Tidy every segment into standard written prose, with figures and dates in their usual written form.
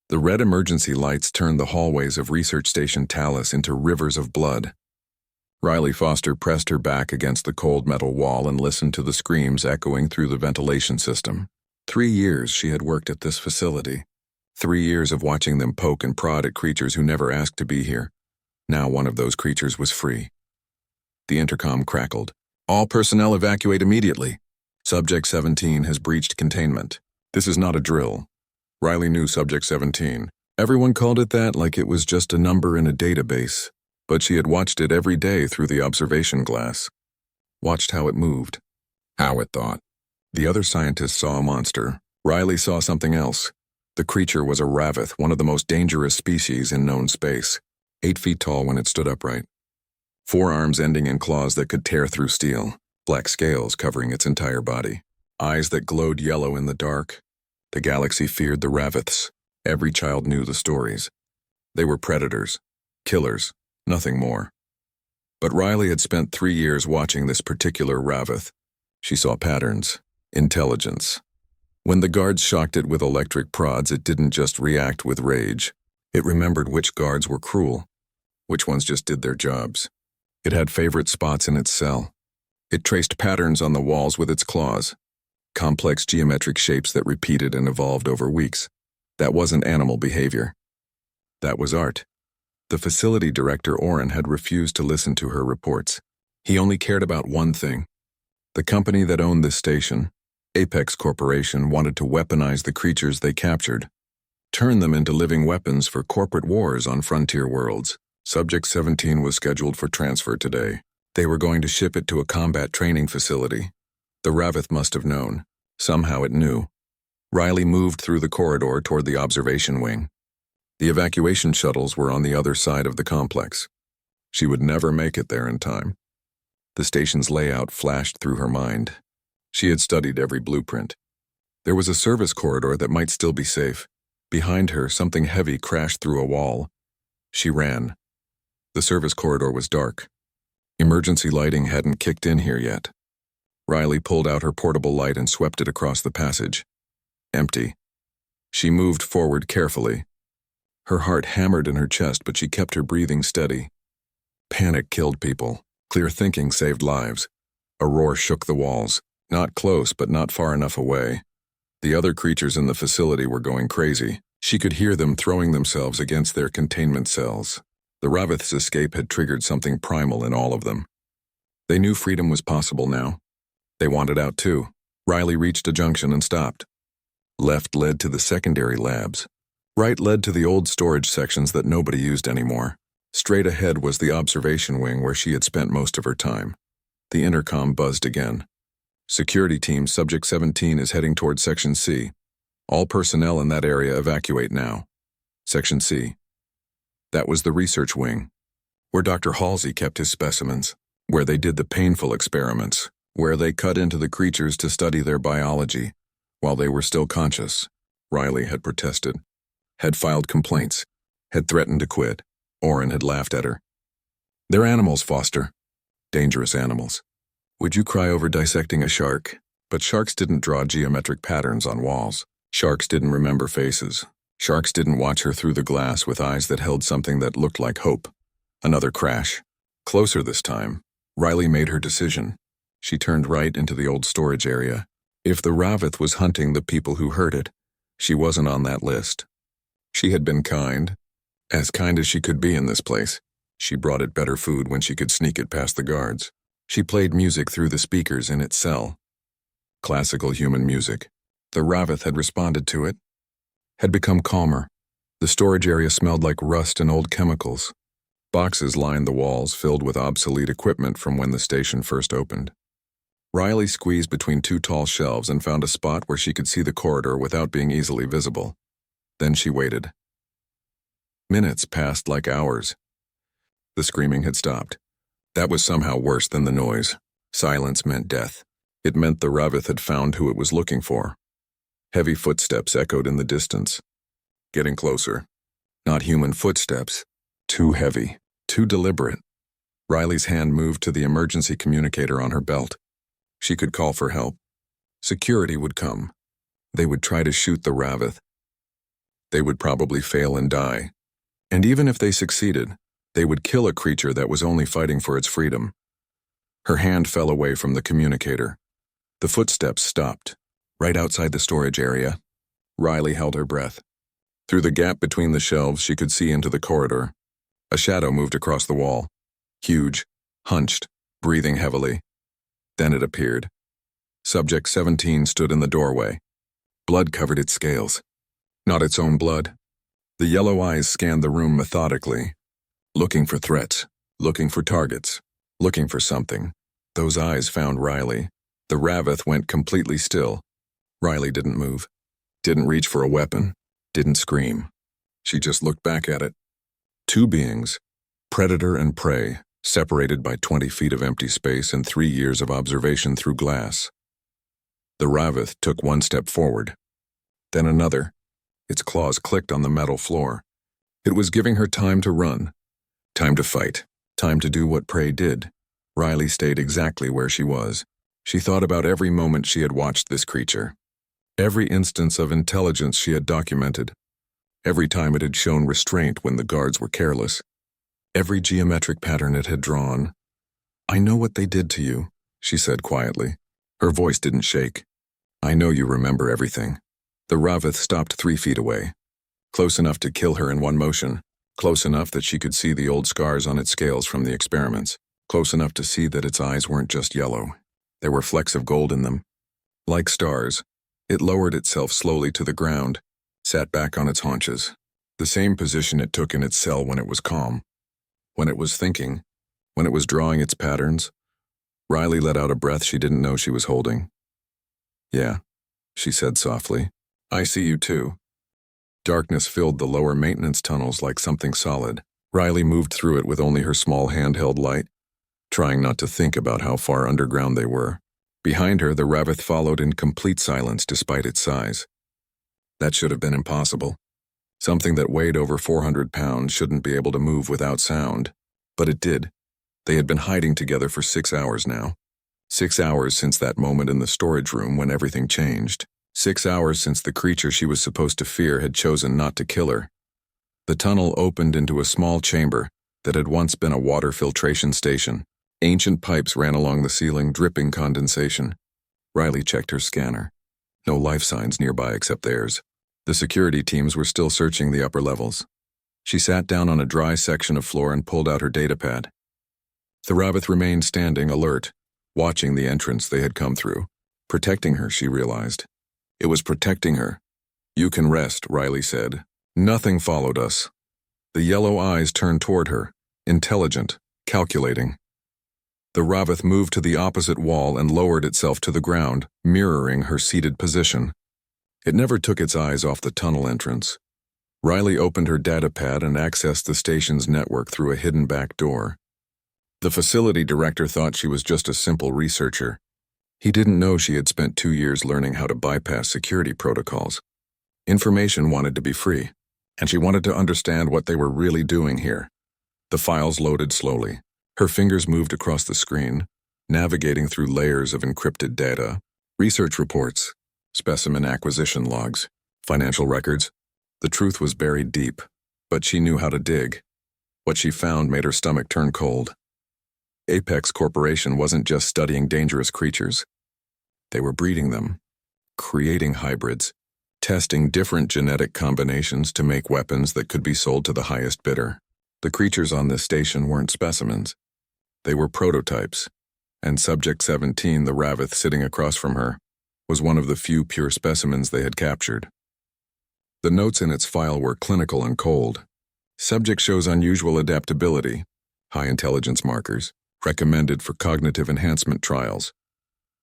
The red emergency lights turned the hallways of Research Station Talis into rivers of blood. Riley Foster pressed her back against the cold metal wall and listened to the screams echoing through the ventilation system. 3 years she had worked at this facility. 3 years of watching them poke and prod at creatures who never asked to be here. Now one of those creatures was free. The intercom crackled. All personnel evacuate immediately. Subject 17 has breached containment. This is not a drill. Riley knew Subject 17. Everyone called it that like it was just a number in a database. But she had watched it every day through the observation glass. Watched how it moved. How it thought. The other scientists saw a monster. Riley saw something else. The creature was a Ravith, one of the most dangerous species in known space. 8 feet tall when it stood upright. 4 arms ending in claws that could tear through steel. Black scales covering its entire body. Eyes that glowed yellow in the dark. The galaxy feared the Raviths. Every child knew the stories. They were predators. Killers. Nothing more. But Riley had spent 3 years watching this particular Ravith. She saw patterns. Intelligence. When the guards shocked it with electric prods, it didn't just react with rage. It remembered which guards were cruel, which ones just did their jobs. It had favorite spots in its cell. It traced patterns on the walls with its claws. Complex geometric shapes that repeated and evolved over weeks. That wasn't animal behavior. That was art. The facility director, Oren, had refused to listen to her reports. He only cared about one thing. The company that owned this station, Apex Corporation, wanted to weaponize the creatures they captured, turn them into living weapons for corporate wars on frontier worlds. Subject 17 was scheduled for transfer today. They were going to ship it to a combat training facility. The Ravith must have known. Somehow it knew. Riley moved through the corridor toward the observation wing. The evacuation shuttles were on the other side of the complex. She would never make it there in time. The station's layout flashed through her mind. She had studied every blueprint. There was a service corridor that might still be safe. Behind her, something heavy crashed through a wall. She ran. The service corridor was dark. Emergency lighting hadn't kicked in here yet. Riley pulled out her portable light and swept it across the passage. Empty. She moved forward carefully. Her heart hammered in her chest, but she kept her breathing steady. Panic killed people. Clear thinking saved lives. A roar shook the walls. Not close, but not far enough away. The other creatures in the facility were going crazy. She could hear them throwing themselves against their containment cells. The Ravith's escape had triggered something primal in all of them. They knew freedom was possible now. They wanted out too. Riley reached a junction and stopped. Left led to the secondary labs. Right led to the old storage sections that nobody used anymore. Straight ahead was the observation wing where she had spent most of her time. The intercom buzzed again. Security team Subject 17 is heading toward Section C. All personnel in that area evacuate now. Section C. That was the research wing, where Dr. Halsey kept his specimens, where they did the painful experiments, where they cut into the creatures to study their biology, while they were still conscious. Riley had protested, had filed complaints, had threatened to quit. Oren had laughed at her. They're animals, Foster. Dangerous animals. Would you cry over dissecting a shark? But sharks didn't draw geometric patterns on walls. Sharks didn't remember faces. Sharks didn't watch her through the glass with eyes that held something that looked like hope. Another crash. Closer this time. Riley made her decision. She turned right into the old storage area. If the Ravith was hunting the people who heard it, she wasn't on that list. She had been kind. As kind as she could be in this place. She brought it better food when she could sneak it past the guards. She played music through the speakers in its cell. Classical human music. The Ravith had responded to it. Had become calmer. The storage area smelled like rust and old chemicals. Boxes lined the walls filled with obsolete equipment from when the station first opened. Riley squeezed between 2 tall shelves and found a spot where she could see the corridor without being easily visible. Then she waited. Minutes passed like hours. The screaming had stopped. That was somehow worse than the noise. Silence meant death. It meant the Ravith had found who it was looking for. Heavy footsteps echoed in the distance. Getting closer. Not human footsteps. Too heavy. Too deliberate. Riley's hand moved to the emergency communicator on her belt. She could call for help. Security would come. They would try to shoot the Ravith. They would probably fail and die. And even if they succeeded, they would kill a creature that was only fighting for its freedom. Her hand fell away from the communicator. The footsteps stopped, right outside the storage area. Riley held her breath. Through the gap between the shelves, she could see into the corridor. A shadow moved across the wall. Huge, hunched, breathing heavily. Then it appeared. Subject 17 stood in the doorway. Blood covered its scales. Not its own blood. The yellow eyes scanned the room methodically, looking for threats, looking for targets, looking for something. Those eyes found Riley. The Ravith went completely still. Riley didn't move, didn't reach for a weapon, didn't scream. She just looked back at it. Two beings, predator and prey, separated by 20 feet of empty space and 3 years of observation through glass. The Ravith took one step forward, then another. Its claws clicked on the metal floor. It was giving her time to run, time to fight, time to do what prey did. Riley stayed exactly where she was. She thought about every moment she had watched this creature, every instance of intelligence she had documented, every time it had shown restraint when the guards were careless, every geometric pattern it had drawn. "I know what they did to you," she said quietly. Her voice didn't shake. "I know you remember everything." The Ravith stopped 3 feet away, close enough to kill her in one motion, close enough that she could see the old scars on its scales from the experiments, close enough to see that its eyes weren't just yellow. There were flecks of gold in them. Like stars, it lowered itself slowly to the ground, sat back on its haunches, the same position it took in its cell when it was calm, when it was thinking, when it was drawing its patterns. Riley let out a breath she didn't know she was holding. "Yeah," she said softly. "I see you too." Darkness filled the lower maintenance tunnels like something solid. Riley moved through it with only her small handheld light, trying not to think about how far underground they were. Behind her, the Ravith followed in complete silence despite its size. That should have been impossible. Something that weighed over 400 pounds shouldn't be able to move without sound. But it did. They had been hiding together for 6 hours now. 6 hours since that moment in the storage room when everything changed. 6 hours since the creature she was supposed to fear had chosen not to kill her. The tunnel opened into a small chamber that had once been a water filtration station. Ancient pipes ran along the ceiling, dripping condensation. Riley checked her scanner. No life signs nearby except theirs. The security teams were still searching the upper levels. She sat down on a dry section of floor and pulled out her datapad. The Ravith remained standing, alert, watching the entrance they had come through. Protecting her, she realized. It was protecting her. "You can rest," Riley said. Nothing followed us. The yellow eyes turned toward her, intelligent, calculating. The Ravith moved to the opposite wall and lowered itself to the ground, mirroring her seated position. It never took its eyes off the tunnel entrance. Riley opened her datapad and accessed the station's network through a hidden back door. The facility director thought she was just a simple researcher. He didn't know she had spent 2 years learning how to bypass security protocols. Information wanted to be free, and she wanted to understand what they were really doing here. The files loaded slowly. Her fingers moved across the screen, navigating through layers of encrypted data, research reports, specimen acquisition logs, financial records. The truth was buried deep, but she knew how to dig. What she found made her stomach turn cold. Apex Corporation wasn't just studying dangerous creatures. They were breeding them, creating hybrids, testing different genetic combinations to make weapons that could be sold to the highest bidder. The creatures on this station weren't specimens. They were prototypes, and Subject 17, the Ravith sitting across from her, was one of the few pure specimens they had captured. The notes in its file were clinical and cold. Subject shows unusual adaptability, high intelligence markers, recommended for cognitive enhancement trials.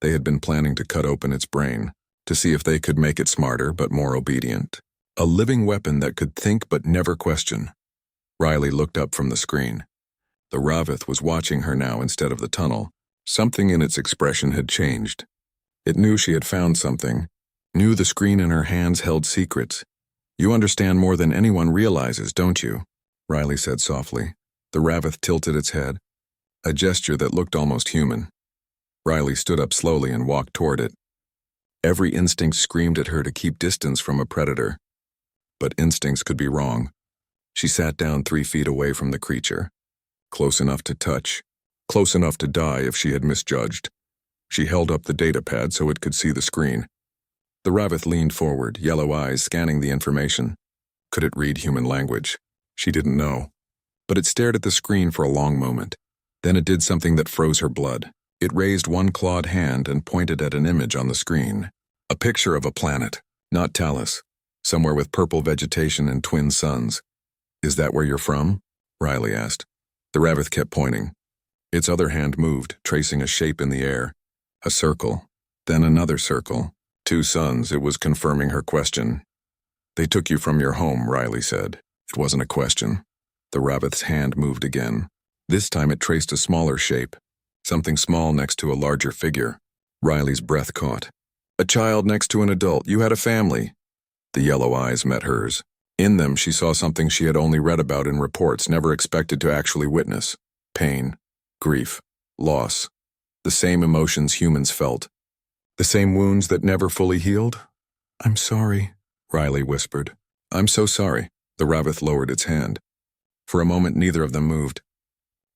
They had been planning to cut open its brain, to see if they could make it smarter but more obedient. A living weapon that could think but never question. Riley looked up from the screen. The Ravith was watching her now instead of the tunnel. Something in its expression had changed. It knew she had found something, knew the screen in her hands held secrets. "You understand more than anyone realizes, don't you?" Riley said softly. The Ravith tilted its head, a gesture that looked almost human. Riley stood up slowly and walked toward it. Every instinct screamed at her to keep distance from a predator. but instincts could be wrong. She sat down 3 feet away from the creature. Close enough to touch, close enough to die if she had misjudged. She held up the datapad so it could see the screen. The Ravith leaned forward, yellow eyes scanning the information. Could it read human language? She didn't know. But it stared at the screen for a long moment. Then it did something that froze her blood. It raised one clawed hand and pointed at an image on the screen. A picture of a planet, not Talis, somewhere with purple vegetation and twin suns. Is that where you're from? Riley asked. The Ravith kept pointing. Its other hand moved, tracing a shape in the air. A circle, then another circle. 2 suns, it was confirming her question. They took you from your home, Riley said. It wasn't a question. The Ravith's hand moved again. This time it traced a smaller shape, something small next to a larger figure. Riley's breath caught. A child next to an adult, you had a family. The yellow eyes met hers. In them she saw something she had only read about in reports, never expected to actually witness. Pain, grief, loss. The same emotions humans felt. The same wounds that never fully healed? I'm sorry, Riley whispered. I'm so sorry. The Ravith lowered its hand. For a moment neither of them moved.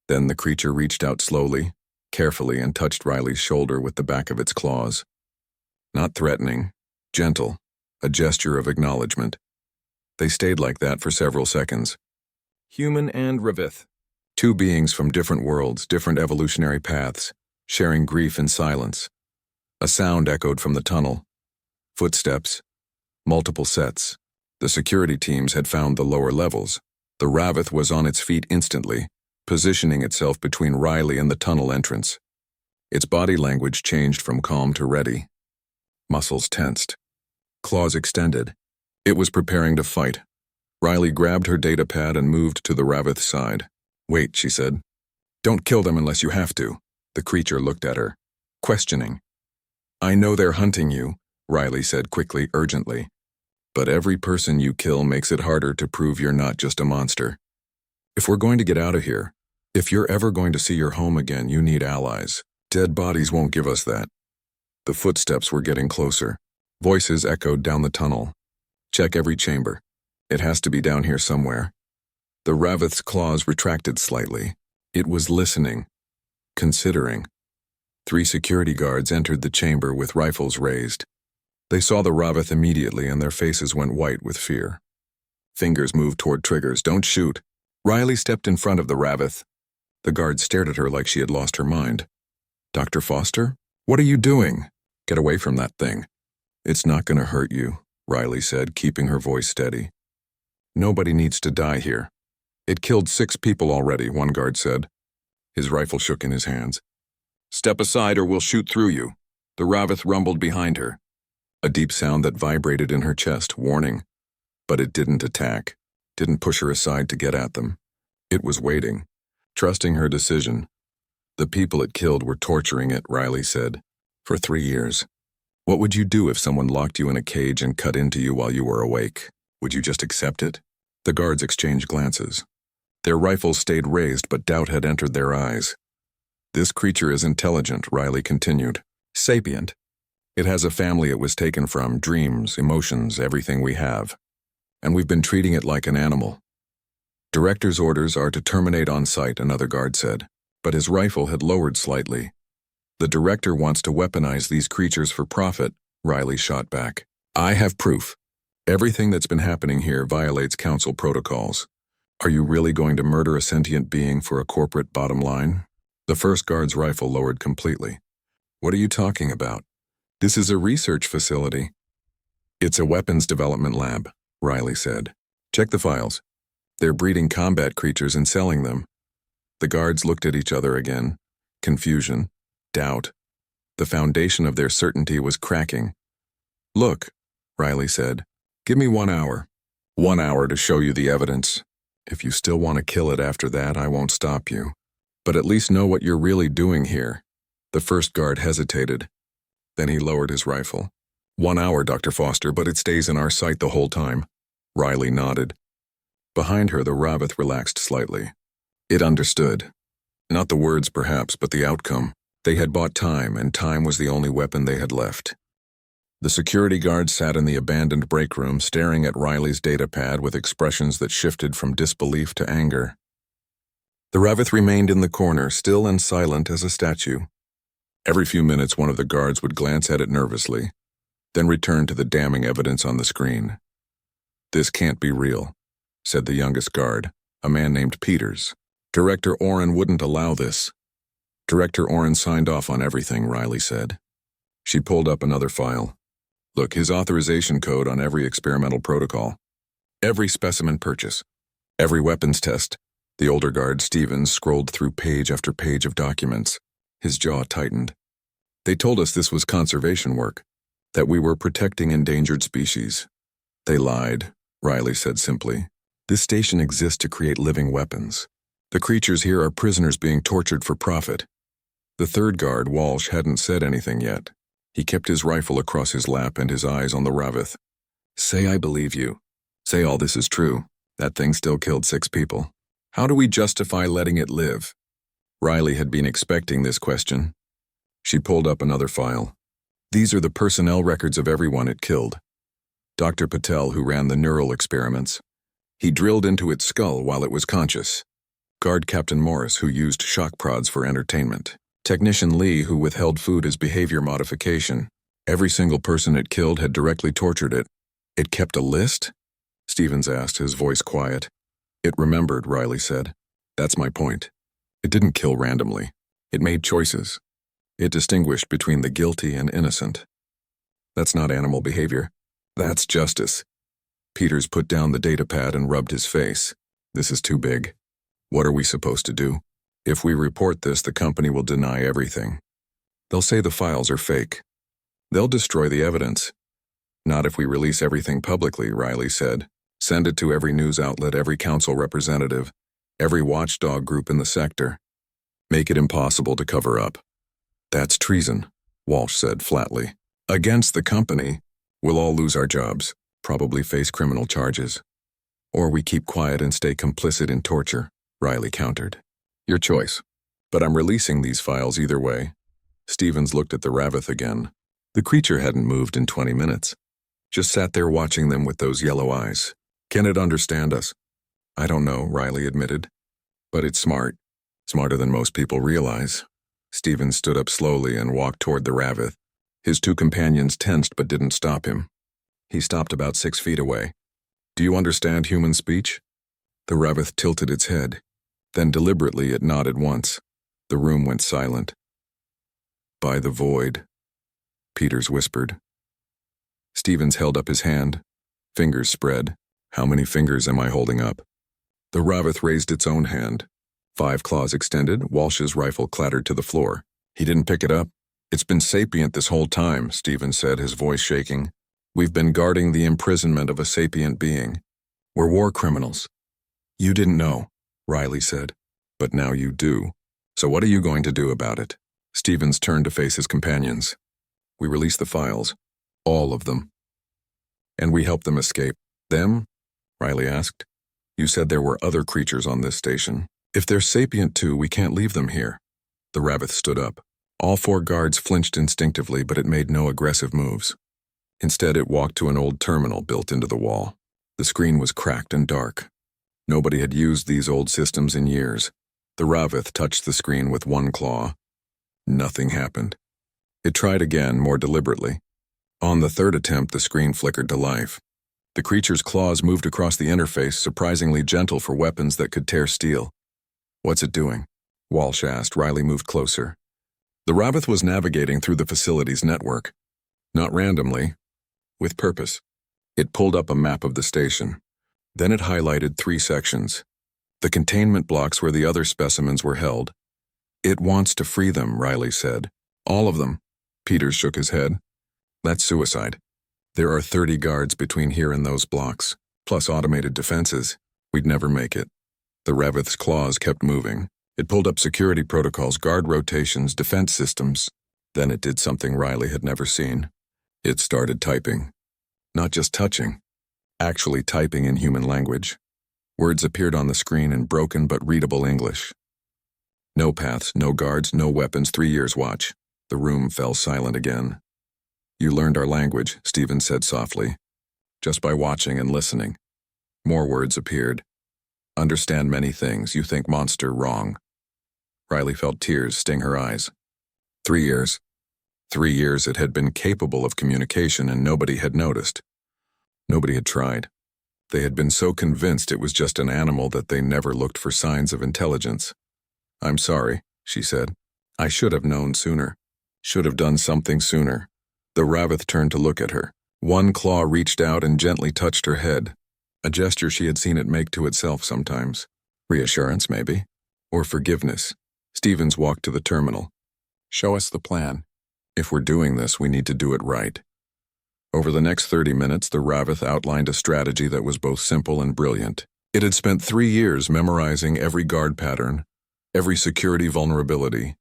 Then the creature reached out slowly, carefully, and touched Riley's shoulder with the back of its claws. Not threatening, gentle, a gesture of acknowledgement. They stayed like that for several seconds. Human and Ravith. 2 beings from different worlds, different evolutionary paths, sharing grief in silence. A sound echoed from the tunnel. Footsteps. Multiple sets. The security teams had found the lower levels. The Ravith was on its feet instantly, positioning itself between Riley and the tunnel entrance. Its body language changed from calm to ready. Muscles tensed. Claws extended. It was preparing to fight. Riley grabbed her datapad and moved to the Ravith's side. Wait, she said. Don't kill them unless you have to. The creature looked at her, questioning. I know they're hunting you, Riley said quickly, urgently. But every person you kill makes it harder to prove you're not just a monster. If we're going to get out of here, if you're ever going to see your home again, you need allies. Dead bodies won't give us that. The footsteps were getting closer. Voices echoed down the tunnel. Check every chamber. It has to be down here somewhere. The Ravith's claws retracted slightly. It was listening, considering. 3 security guards entered the chamber with rifles raised. They saw the Ravith immediately and their faces went white with fear. Fingers moved toward triggers. Don't shoot. Riley stepped in front of the Ravith. The guards stared at her like she had lost her mind. Dr. Foster? What are you doing? Get away from that thing. It's not going to hurt you, Riley said, keeping her voice steady. Nobody needs to die here. It killed 6 people already, one guard said. His rifle shook in his hands. Step aside or we'll shoot through you. The Ravith rumbled behind her. A deep sound that vibrated in her chest, warning. But it didn't attack, didn't push her aside to get at them. It was waiting, trusting her decision. The people it killed were torturing it, Riley said, for 3 years. What would you do if someone locked you in a cage and cut into you while you were awake? Would you just accept it? The guards exchanged glances. Their rifles stayed raised, but doubt had entered their eyes. This creature is intelligent, Riley continued. Sapient. It has a family it was taken from, dreams, emotions, everything we have. And we've been treating it like an animal. Director's orders are to terminate on sight, another guard said, but his rifle had lowered slightly. The director wants to weaponize these creatures for profit, Riley shot back. I have proof. Everything that's been happening here violates council protocols. Are you really going to murder a sentient being for a corporate bottom line? The first guard's rifle lowered completely. What are you talking about? This is a research facility. It's a weapons development lab, Riley said. Check the files. They're breeding combat creatures and selling them. The guards looked at each other again. Confusion, doubt. The foundation of their certainty was cracking. Look, Riley said, give me 1 hour. 1 hour to show you the evidence. If you still want to kill it after that, I won't stop you. But at least know what you're really doing here. The first guard hesitated. Then he lowered his rifle. 1 hour, Dr. Foster, but it stays in our sight the whole time. Riley nodded. Behind her, the Ravith relaxed slightly. It understood. Not the words, perhaps, but the outcome. They had bought time, and time was the only weapon they had left. The security guard sat in the abandoned break room staring at Riley's datapad with expressions that shifted from disbelief to anger. The Ravith remained in the corner, still and silent as a statue. Every few minutes one of the guards would glance at it nervously, then return to the damning evidence on the screen. "This can't be real," said the youngest guard, a man named Peters. "Director Oren wouldn't allow this." "Director Oren signed off on everything," Riley said. She pulled up another file. "Look, his authorization code on every experimental protocol. Every specimen purchase. Every weapons test." The older guard, Stevens, scrolled through page after page of documents. His jaw tightened. "They told us this was conservation work, that we were protecting endangered species." "They lied," Riley said simply. "This station exists to create living weapons. The creatures here are prisoners being tortured for profit." The third guard, Walsh, hadn't said anything yet. He kept his rifle across his lap and his eyes on the Ravith. "Say I believe you. Say all this is true. That thing still killed 6 people. How do we justify letting it live?" Riley had been expecting this question. She pulled up another file. "These are the personnel records of everyone it killed. Dr. Patel, who ran the neural experiments. He drilled into its skull while it was conscious. Guard Captain Morris, who used shock prods for entertainment. Technician Lee, who withheld food as behavior modification. Every single person it killed had directly tortured it." "It kept a list?" Stevens asked, his voice quiet. "It remembered," Riley said. "That's my point. It didn't kill randomly. It made choices. It distinguished between the guilty and innocent. That's not animal behavior. That's justice." Peters put down the datapad and rubbed his face. "This is too big. What are we supposed to do? If we report this, the company will deny everything. They'll say the files are fake. They'll destroy the evidence." "Not if we release everything publicly," Riley said. "Send it to every news outlet, every council representative, every watchdog group in the sector. Make it impossible to cover up." "That's treason," Walsh said flatly. "Against the company. We'll all lose our jobs, probably face criminal charges. Or we keep quiet and stay complicit in torture," Riley countered. "Your choice. But I'm releasing these files either way." Stevens looked at the Ravith again. The creature hadn't moved in 20 minutes. Just sat there watching them with those yellow eyes. "Can it understand us?" "I don't know," Riley admitted. "But it's smart. Smarter than most people realize." Stevens stood up slowly and walked toward the Ravith. His 2 companions tensed but didn't stop him. He stopped about 6 feet away. "Do you understand human speech?" The Ravith tilted its head. Then deliberately it nodded once. The room went silent. "By the void," Peters whispered. Stevens held up his hand. Fingers spread. "How many fingers am I holding up?" The Ravith raised its own hand. 5 claws extended, Walsh's rifle clattered to the floor. He didn't pick it up. "It's been sapient this whole time," Stevens said, his voice shaking. "We've been guarding the imprisonment of a sapient being. We're war criminals." "You didn't know," Riley said. "But now you do. So what are you going to do about it?" Stevens turned to face his companions. "We release the files. All of them. And we help them escape." "Them?" Riley asked. "You said there were other creatures on this station. If they're sapient too, we can't leave them here." The Ravith stood up. All 4 guards flinched instinctively, but it made no aggressive moves. Instead, it walked to an old terminal built into the wall. The screen was cracked and dark. Nobody had used these old systems in years. The Ravith touched the screen with 1 claw. Nothing happened. It tried again, more deliberately. On the 3rd attempt, the screen flickered to life. The creature's claws moved across the interface, surprisingly gentle for weapons that could tear steel. "What's it doing?" Walsh asked. Riley moved closer. The Ravith was navigating through the facility's network. Not randomly, with purpose. It pulled up a map of the station. Then it highlighted 3 sections. The containment blocks where the other specimens were held. "It wants to free them," Riley said. "All of them." Peters shook his head. "That's suicide. There are 30 guards between here and those blocks, plus automated defenses. We'd never make it." The Ravith's claws kept moving. It pulled up security protocols, guard rotations, defense systems. Then it did something Riley had never seen. It started typing. Not just touching. Actually typing in human language. Words appeared on the screen in broken but readable English. "No paths, no guards, no weapons, 3 years watch." The room fell silent again. You learned our language, Stephen said softly. Just by watching and listening. More words appeared. Understand many things. You think monster wrong. Riley felt tears sting her eyes. 3 years. 3 years it had been capable of communication and nobody had noticed. Nobody had tried. They had been so convinced it was just an animal that they never looked for signs of intelligence. I'm sorry, she said. I should have known sooner. Should have done something sooner. The Ravith turned to look at her. One claw reached out and gently touched her head, a gesture she had seen it make to itself sometimes. Reassurance, maybe? Or forgiveness. Stevens walked to the terminal. Show us the plan. If we're doing this, we need to do it right. Over the next 30 minutes, the Ravith outlined a strategy that was both simple and brilliant. It had spent 3 years memorizing every guard pattern, every security vulnerability,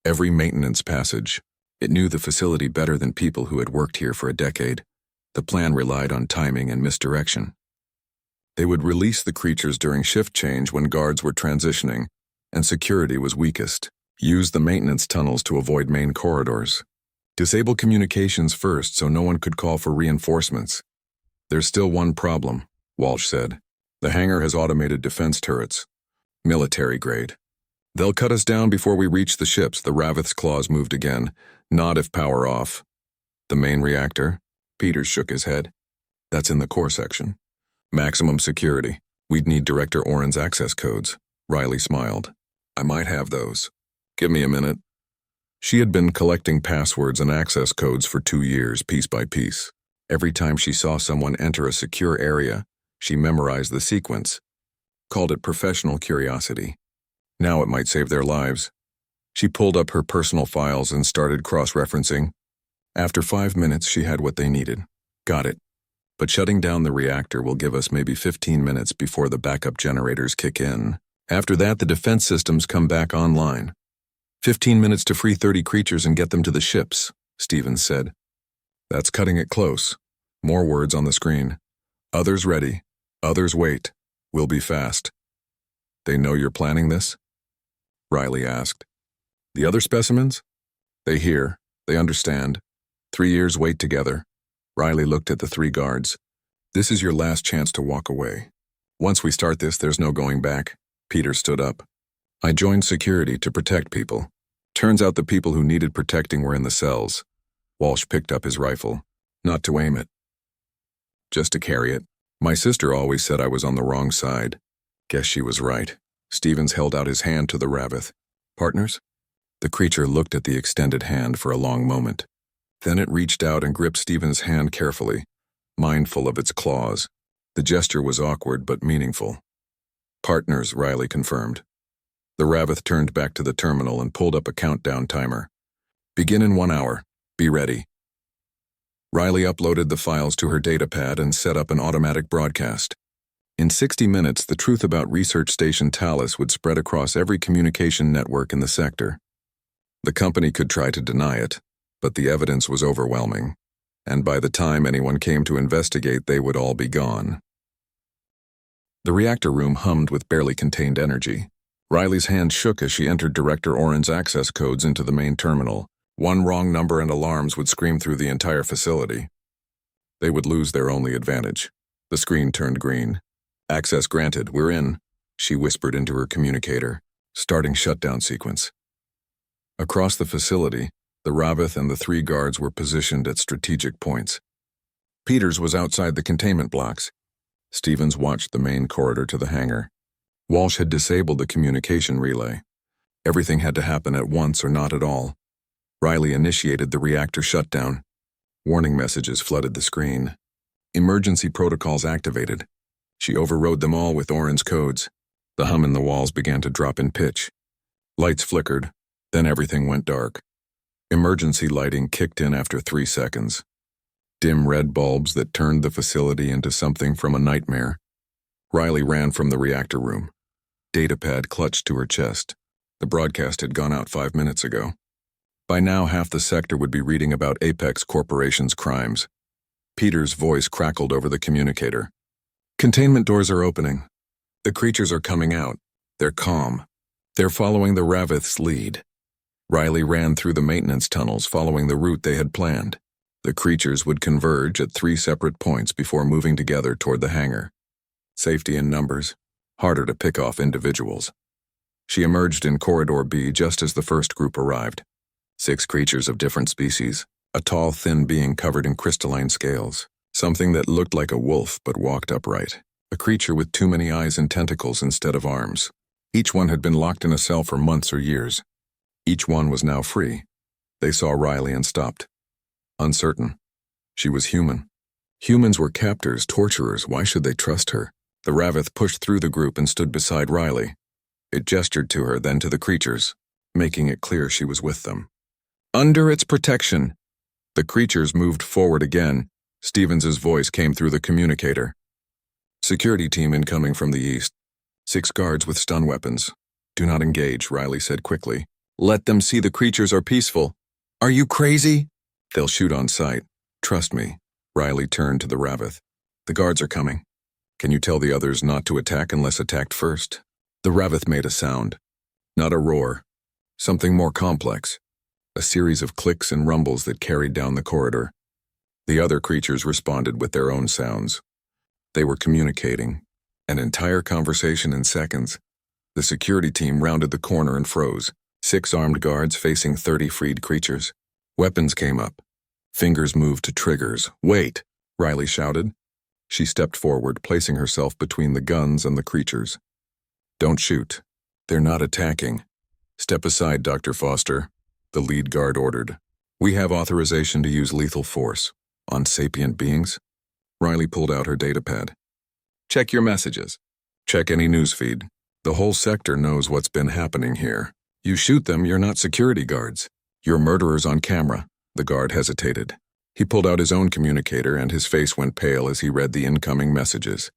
every maintenance passage. It knew the facility better than people who had worked here for a decade. The plan relied on timing and misdirection. They would release the creatures during shift change when guards were transitioning, and security was weakest. Use the maintenance tunnels to avoid main corridors. Disable communications first so no one could call for reinforcements. There's still one problem, Walsh said. The hangar has automated defense turrets. Military grade. They'll cut us down before we reach the ships. The Ravith's claws moved again. Not if power off. The main reactor? Peters shook his head. That's in the core section. Maximum security. We'd need Director Oren's access codes. Riley smiled. I might have those. Give me a minute. She had been collecting passwords and access codes for 2 years, piece by piece. Every time she saw someone enter a secure area, she memorized the sequence. Called it professional curiosity. Now it might save their lives. She pulled up her personal files and started cross-referencing. After 5 minutes, she had what they needed. Got it. But shutting down the reactor will give us maybe 15 minutes before the backup generators kick in. After that, the defense systems come back online. 15 minutes to free 30 creatures and get them to the ships, Stevens said. That's cutting it close. More words on the screen. Others ready. Others wait. We'll be fast. They know you're planning this? Riley asked. The other specimens? They hear. They understand. 3 years wait together. Riley looked at the 3 guards. This is your last chance to walk away. Once we start this, there's no going back. Peter stood up. I joined security to protect people. Turns out the people who needed protecting were in the cells. Walsh picked up his rifle. Not to aim it. Just to carry it. My sister always said I was on the wrong side. Guess she was right. Stevens held out his hand to the Ravith. Partners? The creature looked at the extended hand for a long moment. Then it reached out and gripped Stevens' hand carefully, mindful of its claws. The gesture was awkward but meaningful. Partners, Riley confirmed. The Ravith turned back to the terminal and pulled up a countdown timer. Begin in 1 hour. Be ready. Riley uploaded the files to her datapad and set up an automatic broadcast. In 60 minutes, the truth about research station Talis would spread across every communication network in the sector. The company could try to deny it, but the evidence was overwhelming, and by the time anyone came to investigate, they would all be gone. The reactor room hummed with barely contained energy. Riley's hand shook as she entered Director Oren's access codes into the main terminal. One wrong number and alarms would scream through the entire facility. They would lose their only advantage. The screen turned green. Access granted, we're in, she whispered into her communicator, starting shutdown sequence. Across the facility, the Ravith and the 3 guards were positioned at strategic points. Peters was outside the containment blocks. Stevens watched the main corridor to the hangar. Walsh had disabled the communication relay. Everything had to happen at once or not at all. Riley initiated the reactor shutdown. Warning messages flooded the screen. Emergency protocols activated. She overrode them all with Oren's codes. The hum in the walls began to drop in pitch. Lights flickered, then everything went dark. Emergency lighting kicked in after 3 seconds. Dim red bulbs that turned the facility into something from a nightmare. Riley ran from the reactor room. Datapad clutched to her chest. The broadcast had gone out 5 minutes ago. By now, half the sector would be reading about Apex Corporation's crimes. Peter's voice crackled over the communicator. Containment doors are opening. The creatures are coming out. They're calm. They're following the Ravith's lead. Riley ran through the maintenance tunnels, following the route they had planned. The creatures would converge at 3 separate points before moving together toward the hangar. Safety in numbers, harder to pick off individuals. She emerged in Corridor B just as the first group arrived. 6 creatures of different species, a tall, thin being covered in crystalline scales, something that looked like a wolf but walked upright, a creature with too many eyes and tentacles instead of arms. Each one had been locked in a cell for months or years. Each one was now free. They saw Riley and stopped. Uncertain. She was human. Humans were captors, torturers. Why should they trust her? The Ravith pushed through the group and stood beside Riley. It gestured to her, then to the creatures, making it clear she was with them. Under its protection. The creatures moved forward again. Stevens's voice came through the communicator. Security team incoming from the east. 6 guards with stun weapons. Do not engage, Riley said quickly. Let them see the creatures are peaceful. Are you crazy? They'll shoot on sight. Trust me. Riley turned to the Ravith. The guards are coming. Can you tell the others not to attack unless attacked first? The Ravith made a sound. Not a roar. Something more complex. A series of clicks and rumbles that carried down the corridor. The other creatures responded with their own sounds. They were communicating. An entire conversation in seconds. The security team rounded the corner and froze. 6 armed guards facing 30 freed creatures. Weapons came up. Fingers moved to triggers. Wait, Riley shouted. She stepped forward, placing herself between the guns and the creatures. Don't shoot. They're not attacking. Step aside, Dr. Foster, the lead guard ordered. We have authorization to use lethal force. On sapient beings? Riley pulled out her datapad. Check your messages. Check any newsfeed. The whole sector knows what's been happening here. You shoot them, you're not security guards. You're murderers on camera. The guard hesitated. He pulled out his own communicator and his face went pale as he read the incoming messages.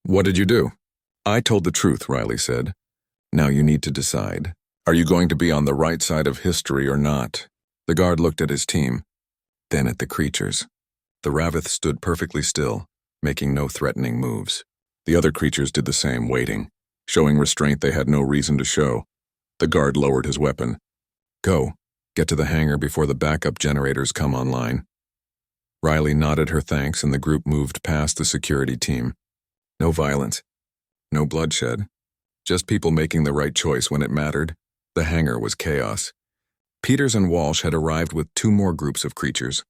What did you do? I told the truth, Riley said. Now you need to decide. Are you going to be on the right side of history or not? The guard looked at his team, then at the creatures. The Ravith stood perfectly still, making no threatening moves. The other creatures did the same, waiting, showing restraint they had no reason to show. The guard lowered his weapon. Go. Get to the hangar before the backup generators come online. Riley nodded her thanks and the group moved past the security team. No violence. No bloodshed. Just people making the right choice when it mattered. The hangar was chaos. Peters and Walsh had arrived with 2 more groups of creatures.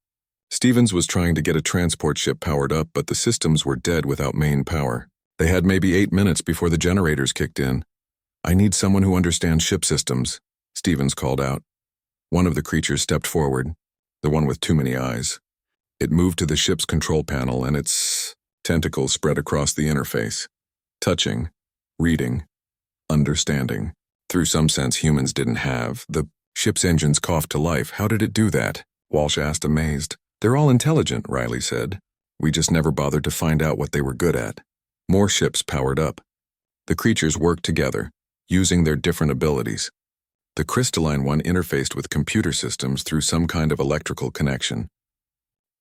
Stevens was trying to get a transport ship powered up, but the systems were dead without main power. They had maybe 8 minutes before the generators kicked in. I need someone who understands ship systems, Stevens called out. One of the creatures stepped forward, the one with too many eyes. It moved to the ship's control panel and its tentacles spread across the interface. Touching, reading, understanding. Through some sense humans didn't have. The ship's engines coughed to life. How did it do that? Walsh asked, amazed. They're all intelligent, Riley said. We just never bothered to find out what they were good at. More ships powered up. The creatures worked together, using their different abilities. The crystalline one interfaced with computer systems through some kind of electrical connection.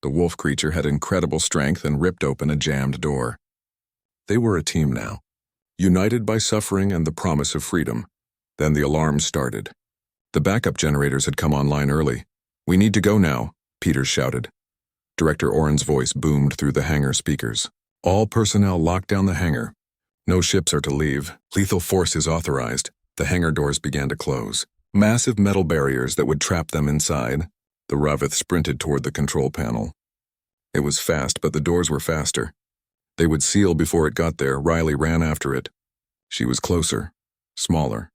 The wolf creature had incredible strength and ripped open a jammed door. They were a team now, united by suffering and the promise of freedom. Then the alarm started. The backup generators had come online early. We need to go now, Peters shouted. Director Oren's voice boomed through the hangar speakers. All personnel lock down the hangar. No ships are to leave. Lethal force is authorized. The hangar doors began to close. Massive metal barriers that would trap them inside. The Ravith sprinted toward the control panel. It was fast, but the doors were faster. They would seal before it got there. Riley ran after it. She was closer, smaller.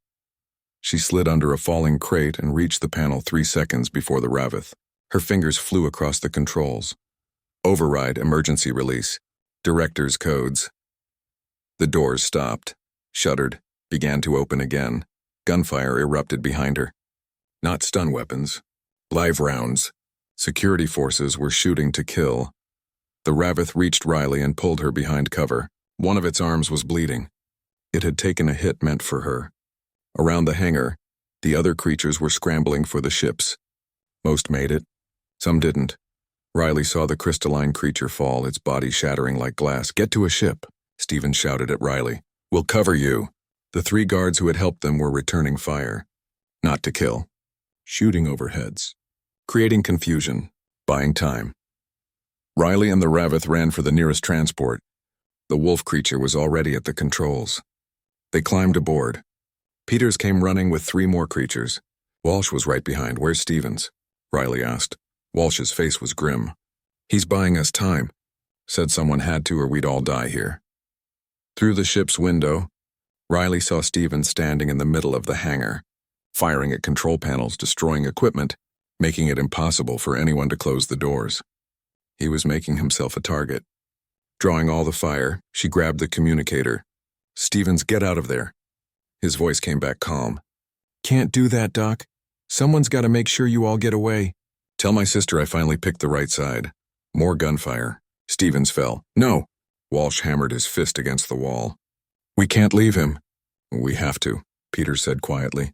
She slid under a falling crate and reached the panel 3 seconds before the Ravith. Her fingers flew across the controls. Override, emergency release, director's codes. The doors stopped, shuddered, began to open again. Gunfire erupted behind her. Not stun weapons, live rounds. Security forces were shooting to kill. The Ravith reached Riley and pulled her behind cover. One of its arms was bleeding. It had taken a hit meant for her. Around the hangar, the other creatures were scrambling for the ships. Most made it. Some didn't. Riley saw the crystalline creature fall, its body shattering like glass. Get to a ship, Stevens shouted at Riley. We'll cover you. The 3 guards who had helped them were returning fire. Not to kill. Shooting over heads. Creating confusion. buying time. Riley and the Ravith ran for the nearest transport. The wolf creature was already at the controls. They climbed aboard. Peters came running with 3 more creatures. Walsh was right behind. "Where's Stevens?" Riley asked. Walsh's face was grim. "He's buying us time. Said someone had to or we'd all die here." Through the ship's window, Riley saw Stevens standing in the middle of the hangar, firing at control panels, destroying equipment, making it impossible for anyone to close the doors. He was making himself a target. Drawing all the fire, she grabbed the communicator. "Stevens, get out of there." His voice came back calm. "Can't do that, Doc. Someone's got to make sure you all get away." "Tell my sister I finally picked the right side." More gunfire. Stevens fell. "No!" Walsh hammered his fist against the wall. "We can't leave him." "We have to," Peter said quietly.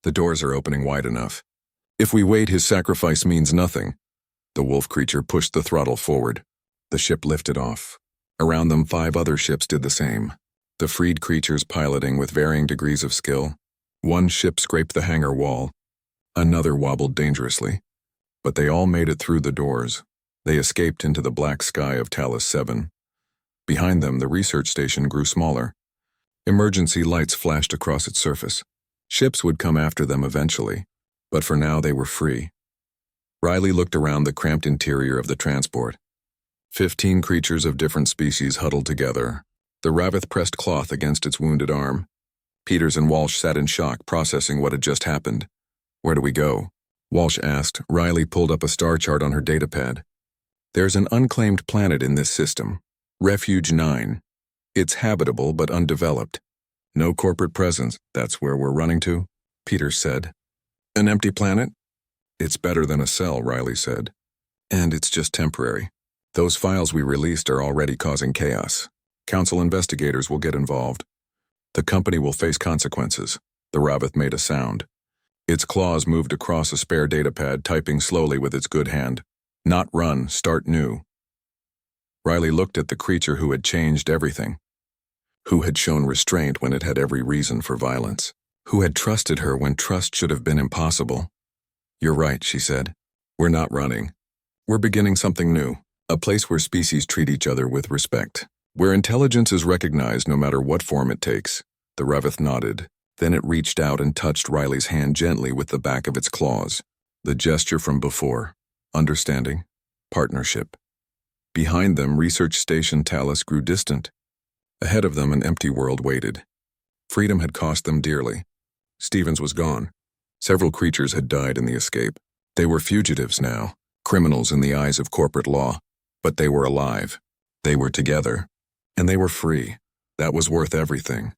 "The doors are opening wide enough. If we wait, his sacrifice means nothing." The wolf creature pushed the throttle forward. The ship lifted off. Around them, 5 other ships did the same. The freed creatures piloting with varying degrees of skill. One ship scraped the hangar wall. Another wobbled dangerously. But they all made it through the doors. They escaped into the black sky of Talis 7. Behind them, the research station grew smaller. Emergency lights flashed across its surface. Ships would come after them eventually, but for now they were free. Riley looked around the cramped interior of the transport. 15 creatures of different species huddled together. The Ravith pressed cloth against its wounded arm. Peters and Walsh sat in shock, processing what had just happened. "Where do we go?" Walsh asked. Riley pulled up a star chart on her datapad. "There's an unclaimed planet in this system. Refuge 9. It's habitable but undeveloped. No corporate presence. That's where we're running to," Peters said. "An empty planet?" "It's better than a cell," Riley said. "And it's just temporary. Those files we released are already causing chaos. Council investigators will get involved. The company will face consequences." The Ravith made a sound. Its claws moved across a spare datapad, typing slowly with its good hand. "Not run, start new." Riley looked at the creature who had changed everything. Who had shown restraint when it had every reason for violence. Who had trusted her when trust should have been impossible. "You're right," she said. "We're not running. We're beginning something new. A place where species treat each other with respect. Where intelligence is recognized no matter what form it takes." The Ravith nodded. Then it reached out and touched Riley's hand gently with the back of its claws. The gesture from before. Understanding. Partnership. Behind them, research station Talis grew distant. Ahead of them, an empty world waited. Freedom had cost them dearly. Stevens was gone. Several creatures had died in the escape. They were fugitives now, criminals in the eyes of corporate law. But they were alive. They were together. And they were free. That was worth everything.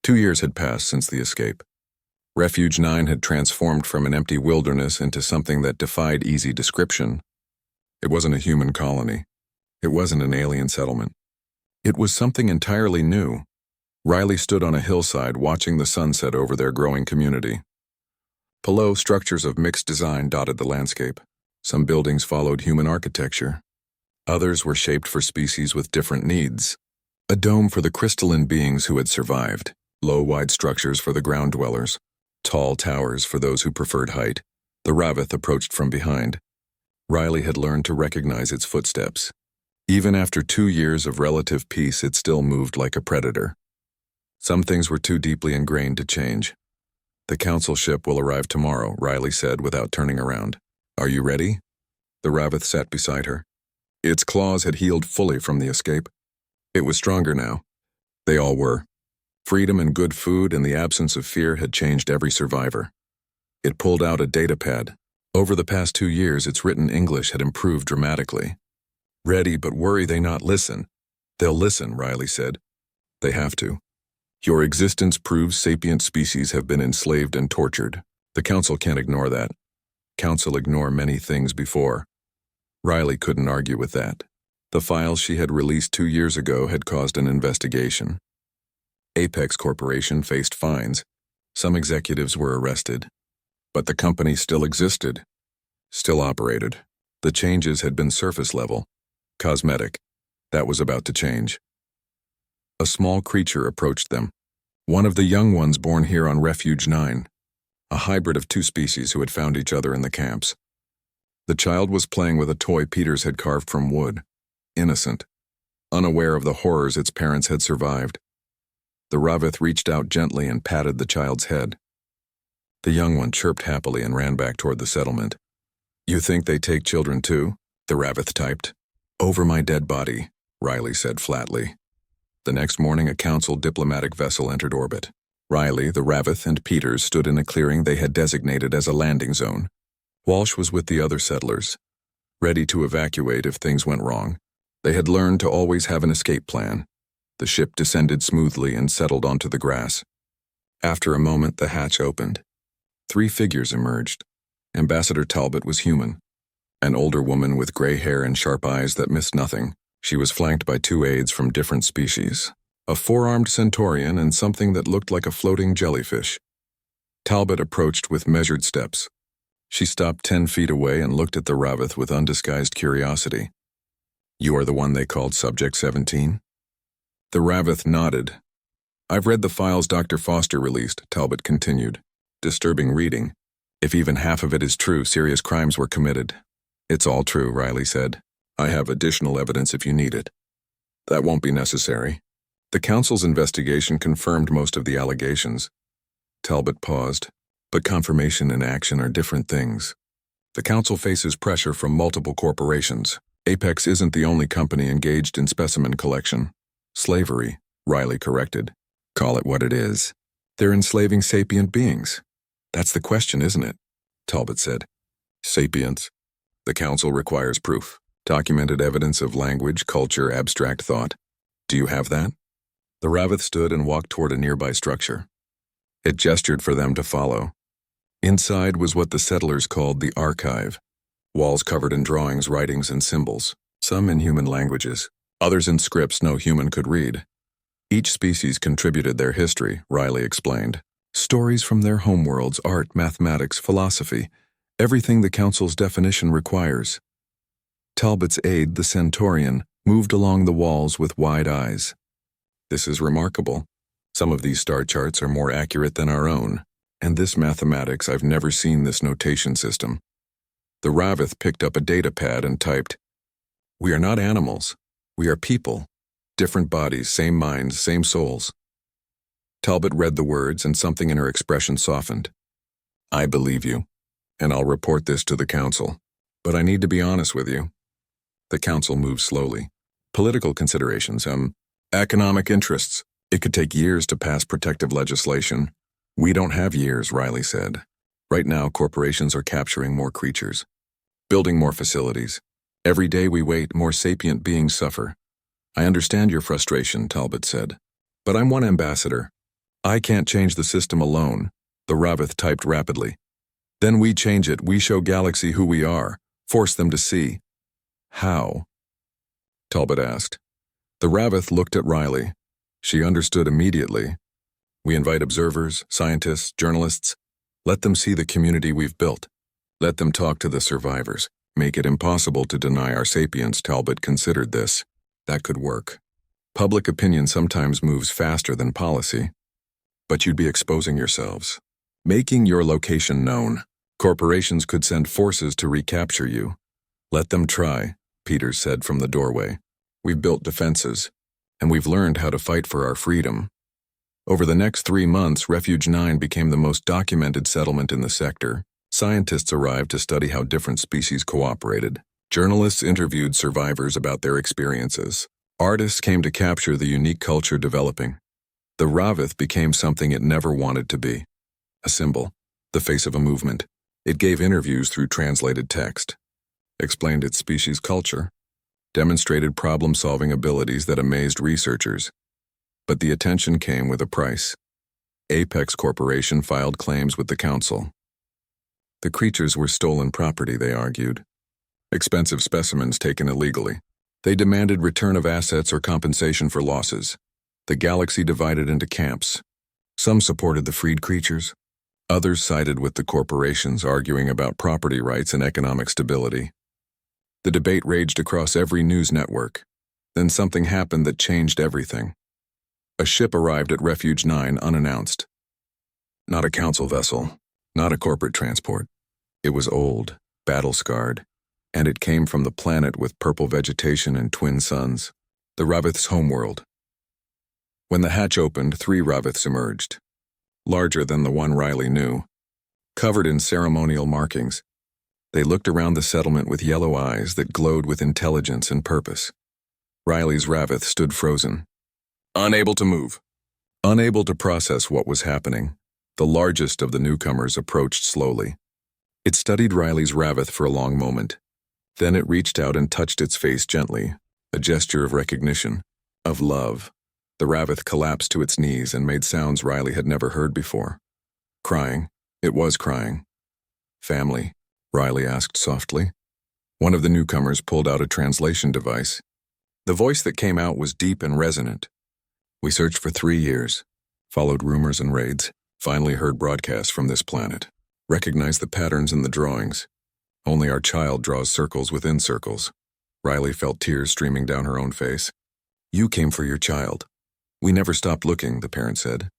2 years had passed since the escape. Refuge 9 had transformed from an empty wilderness into something that defied easy description. It wasn't a human colony. It wasn't an alien settlement. It was something entirely new. Riley stood on a hillside watching the sunset over their growing community. Below, structures of mixed design dotted the landscape. Some buildings followed human architecture. Others were shaped for species with different needs. A dome for the crystalline beings who had survived. Low, wide structures for the ground dwellers. Tall towers for those who preferred height. The Ravith approached from behind. Riley had learned to recognize its footsteps. Even after 2 years of relative peace, it still moved like a predator. Some things were too deeply ingrained to change. "The council ship will arrive tomorrow," Riley said without turning around. "Are you ready?" The Ravith sat beside her. Its claws had healed fully from the escape. It was stronger now. They all were. Freedom and good food and the absence of fear had changed every survivor. It pulled out a datapad. Over the past 2 years, its written English had improved dramatically. "Ready, but worry they not listen." "They'll listen," Riley said. "They have to. Your existence proves sapient species have been enslaved and tortured. The Council can't ignore that. Council ignore many things before." Riley couldn't argue with that. The files she had released 2 years ago had caused an investigation. Apex Corporation faced fines. Some executives were arrested. But the company still existed, still operated. The changes had been surface level, cosmetic. That was about to change. A small creature approached them. One of the young ones born here on Refuge 9. A hybrid of 2 species who had found each other in the camps. The child was playing with a toy Peters had carved from wood, innocent, unaware of the horrors its parents had survived. The Ravith reached out gently and patted the child's head. The young one chirped happily and ran back toward the settlement. "You think they take children too?" the Ravith typed. "Over my dead body," Riley said flatly. The next morning, a council diplomatic vessel entered orbit. Riley, the Ravith, and Peters stood in a clearing they had designated as a landing zone. Walsh was with the other settlers, ready to evacuate if things went wrong. They had learned to always have an escape plan. The ship descended smoothly and settled onto the grass. After a moment, the hatch opened. 3 figures emerged. Ambassador Talbot was human, an older woman with gray hair and sharp eyes that missed nothing. She was flanked by 2 aides from different species, a 4-armed centaurian and something that looked like a floating jellyfish. Talbot approached with measured steps. She stopped 10 feet away and looked at the Ravith with undisguised curiosity. "You are the one they called Subject 17? The Ravith nodded. "I've read the files Dr. Foster released," Talbot continued. "Disturbing reading. If even half of it is true, serious crimes were committed." "It's all true," Riley said. "I have additional evidence if you need it." "That won't be necessary." The council's investigation confirmed most of the allegations. Talbot paused. "But confirmation and action are different things. The council faces pressure from multiple corporations. Apex isn't the only company engaged in specimen collection. Slavery," Riley corrected. "Call it what it is. They're enslaving sapient beings. That's the question, isn't it?" Talbot said. "Sapience. The council requires proof. Documented evidence of language, culture, abstract thought. Do you have that?" The Ravith stood and walked toward a nearby structure. It gestured for them to follow. Inside was what the settlers called the archive. Walls covered in drawings, writings, and symbols, some in human languages, others in scripts no human could read. Each species contributed their history, Riley explained. Stories from their homeworlds, art, mathematics, philosophy, everything the council's definition requires. Talbot's aide, the Centaurian, moved along the walls with wide eyes. "This is remarkable. Some of these star charts are more accurate than our own. And this mathematics, I've never seen this notation system." The Ravith picked up a data pad and typed, "We are not animals. We are people. Different bodies, same minds, same souls." Talbot read the words and something in her expression softened. "I believe you, and I'll report this to the council. But I need to be honest with you." The council moved slowly. "Political considerations, economic interests. It could take years to pass protective legislation." "We don't have years," Riley said. "Right now, corporations are capturing more creatures, building more facilities. Every day we wait, more sapient beings suffer." "I understand your frustration," Talbot said. "But I'm one ambassador. I can't change the system alone," the Ravith typed rapidly. "Then we change it, we show Galaxy who we are, force them to see." "How?" Talbot asked. The Ravith looked at Riley. She understood immediately. "We invite observers, scientists, journalists. Let them see the community we've built. Let them talk to the survivors. Make it impossible to deny our sapience." Talbot considered this. That could work. Public opinion sometimes moves faster than policy. But you'd be exposing yourselves, making your location known. Corporations could send forces to recapture you. "Let them try," Peters said from the doorway. "We've built defenses, and we've learned how to fight for our freedom." Over the next 3 months, Refuge 9 became the most documented settlement in the sector. Scientists arrived to study how different species cooperated. Journalists interviewed survivors about their experiences. Artists came to capture the unique culture developing. The Ravith became something it never wanted to be. A symbol, the face of a movement. It gave interviews through translated text, explained its species culture, demonstrated problem-solving abilities that amazed researchers. But the attention came with a price. Apex Corporation filed claims with the council. The creatures were stolen property, they argued. Expensive specimens taken illegally. They demanded return of assets or compensation for losses. The galaxy divided into camps. Some supported the freed creatures. Others sided with the corporations, arguing about property rights and economic stability. The debate raged across every news network. Then something happened that changed everything. A ship arrived at Refuge 9 unannounced. Not a council vessel, not a corporate transport. It was old, battle-scarred, and it came from the planet with purple vegetation and twin suns, the Ravith's homeworld. When the hatch opened, 3 Raviths emerged, larger than the one Riley knew, covered in ceremonial markings. They looked around the settlement with yellow eyes that glowed with intelligence and purpose. Riley's Ravith stood frozen, unable to move. Unable to process what was happening, the largest of the newcomers approached slowly. It studied Riley's Ravith for a long moment. Then it reached out and touched its face gently, a gesture of recognition, of love. The Ravith collapsed to its knees and made sounds Riley had never heard before. Crying. It was crying. "Family?" Riley asked softly. One of the newcomers pulled out a translation device. The voice that came out was deep and resonant. "We searched for 3 years, followed rumors and raids, finally heard broadcasts from this planet, recognized the patterns in the drawings. Only our child draws circles within circles." Riley felt tears streaming down her own face. "You came for your child." "We never stopped looking," the parent said.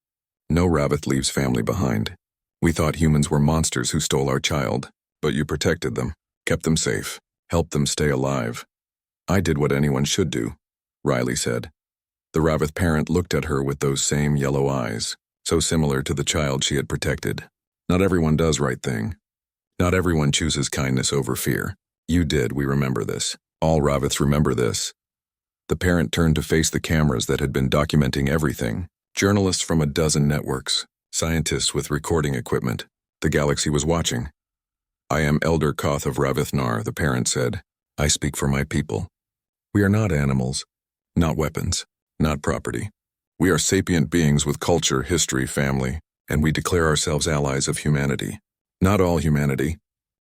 "No Ravith leaves family behind. We thought humans were monsters who stole our child, but you protected them, kept them safe, helped them stay alive." "I did what anyone should do," Riley said. The Ravith parent looked at her with those same yellow eyes, so similar to the child she had protected. "Not everyone does right thing. Not everyone chooses kindness over fear. You did, we remember this. All Raviths remember this." The parent turned to face the cameras that had been documenting everything. Journalists from a dozen networks, scientists with recording equipment. The galaxy was watching. "I am Elder Koth of Ravithnar," the parent said. "I speak for my people. We are not animals, not weapons, not property. We are sapient beings with culture, history, family, and we declare ourselves allies of humanity. Not all humanity,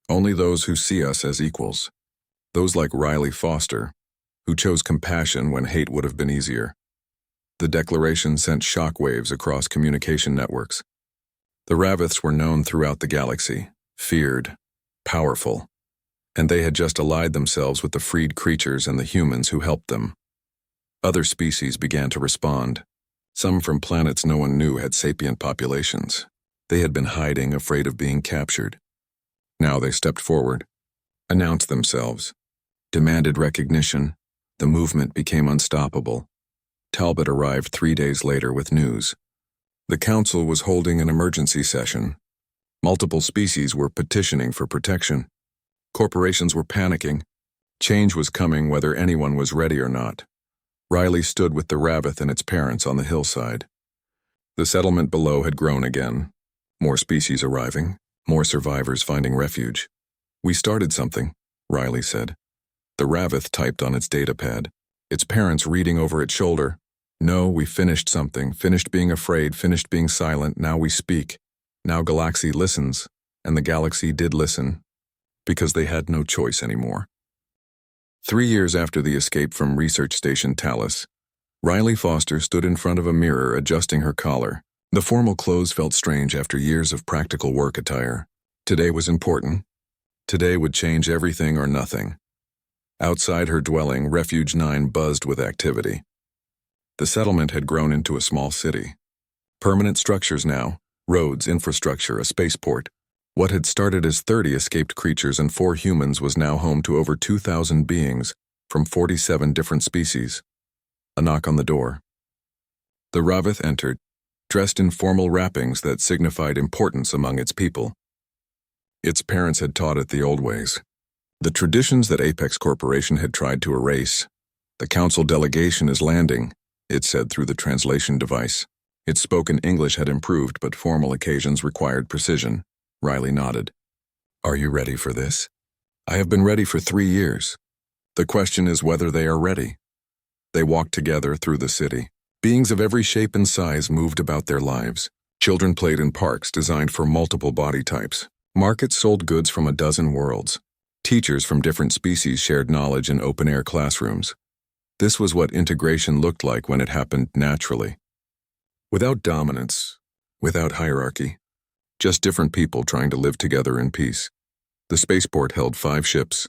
only those who see us as equals. Those like Riley Foster, who chose compassion when hate would have been easier." The declaration sent shockwaves across communication networks. The Raviths were known throughout the galaxy, feared, powerful, and they had just allied themselves with the freed creatures and the humans who helped them. Other species began to respond, some from planets no one knew had sapient populations. They had been hiding, afraid of being captured. Now they stepped forward, announced themselves, demanded recognition. The movement became unstoppable. Talbot arrived 3 days later with news. The council was holding an emergency session. Multiple species were petitioning for protection. Corporations were panicking. Change was coming whether anyone was ready or not. Riley stood with the Ravith and its parents on the hillside. The settlement below had grown again. More species arriving, more survivors finding refuge. "We started something," Riley said. The Ravith typed on its datapad, its parents reading over its shoulder. "No, we finished something, finished being afraid, finished being silent, now we speak. Now Galaxy listens," and the galaxy did listen, because they had no choice anymore. 3 years after the escape from Research Station Talis, Riley Foster stood in front of a mirror adjusting her collar. The formal clothes felt strange after years of practical work attire. Today was important. Today would change everything or nothing. Outside her dwelling, Refuge 9 buzzed with activity. The settlement had grown into a small city. Permanent structures now, roads, infrastructure, a spaceport. What had started as 30 escaped creatures and 4 humans was now home to over 2,000 beings from 47 different species. A knock on the door. The Ravith entered, dressed in formal wrappings that signified importance among its people. Its parents had taught it the old ways, the traditions that Apex Corporation had tried to erase. "The council delegation is landing," it said through the translation device. Its spoken English had improved, but formal occasions required precision. Riley nodded. "Are you ready for this?" "I have been ready for 3 years. The question is whether they are ready." They walked together through the city. Beings of every shape and size moved about their lives. Children played in parks designed for multiple body types. Markets sold goods from a dozen worlds. Teachers from different species shared knowledge in open-air classrooms. This was what integration looked like when it happened naturally. Without dominance, without hierarchy. Just different people trying to live together in peace. The spaceport held 5 ships.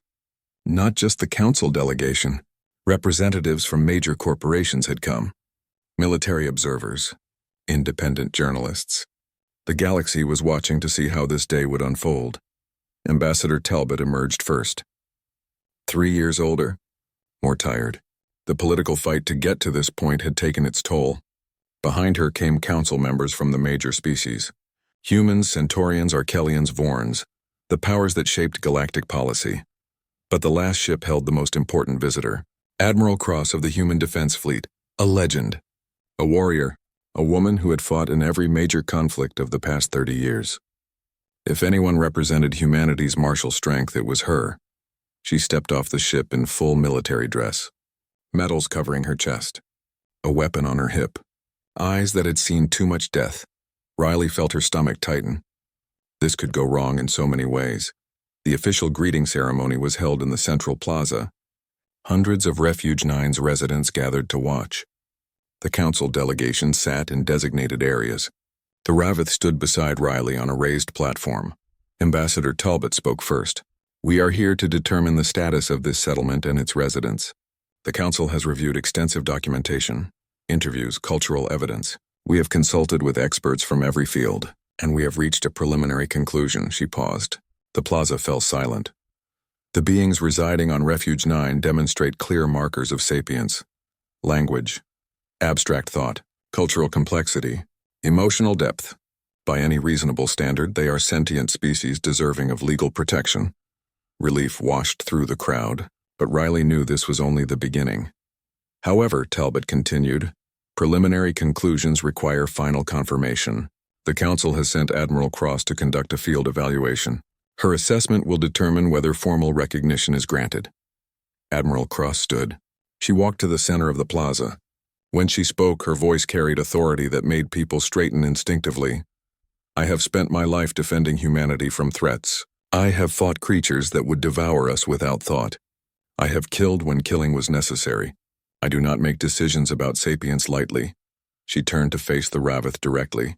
Not just the council delegation. Representatives from major corporations had come. Military observers. Independent journalists. The galaxy was watching to see how this day would unfold. Ambassador Talbot emerged first. 3 years older, more tired. The political fight to get to this point had taken its toll. Behind her came council members from the major species. Humans, Centaurians, Archelians, Vorns, the powers that shaped galactic policy. But the last ship held the most important visitor, Admiral Cross of the Human Defense Fleet, a legend, a warrior, a woman who had fought in every major conflict of the past 30 years. If anyone represented humanity's martial strength, it was her. She stepped off the ship in full military dress, medals covering her chest, a weapon on her hip, eyes that had seen too much death. Riley felt her stomach tighten. This could go wrong in so many ways. The official greeting ceremony was held in the central plaza. Hundreds of Refuge 9's residents gathered to watch. The council delegation sat in designated areas. The Ravith stood beside Riley on a raised platform. Ambassador Talbot spoke first. "We are here to determine the status of this settlement and its residents. The council has reviewed extensive documentation, interviews, cultural evidence. We have consulted with experts from every field, and we have reached a preliminary conclusion." She paused. The plaza fell silent. The beings residing on Refuge 9 demonstrate clear markers of sapience: language, abstract thought, cultural complexity, emotional depth. By any reasonable standard, they are sentient species deserving of legal protection. Relief washed through the crowd, but Riley knew this was only the beginning. "However," Talbot continued, "preliminary conclusions require final confirmation. The council has sent Admiral Cross to conduct a field evaluation. Her assessment will determine whether formal recognition is granted." Admiral Cross stood. She walked to the center of the plaza. When she spoke, her voice carried authority that made people straighten instinctively. "I have spent my life defending humanity from threats. I have fought creatures that would devour us without thought. I have killed when killing was necessary. I do not make decisions about sapience lightly." She turned to face the Ravith directly.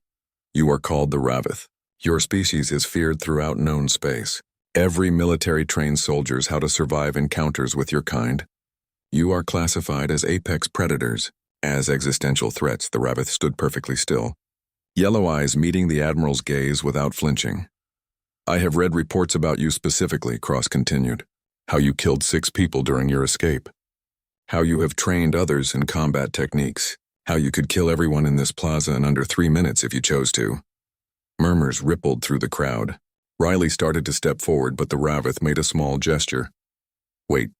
"You are called the Ravith. Your species is feared throughout known space. Every military trains soldiers how to survive encounters with your kind. You are classified as apex predators, as existential threats." The Ravith stood perfectly still, yellow eyes meeting the Admiral's gaze without flinching. "I have read reports about you specifically," Cross continued. "How you killed 6 people during your escape. How you have trained others in combat techniques. How you could kill everyone in this plaza in under 3 minutes if you chose to." Murmurs rippled through the crowd. Riley started to step forward, but the Ravith made a small gesture. "Wait."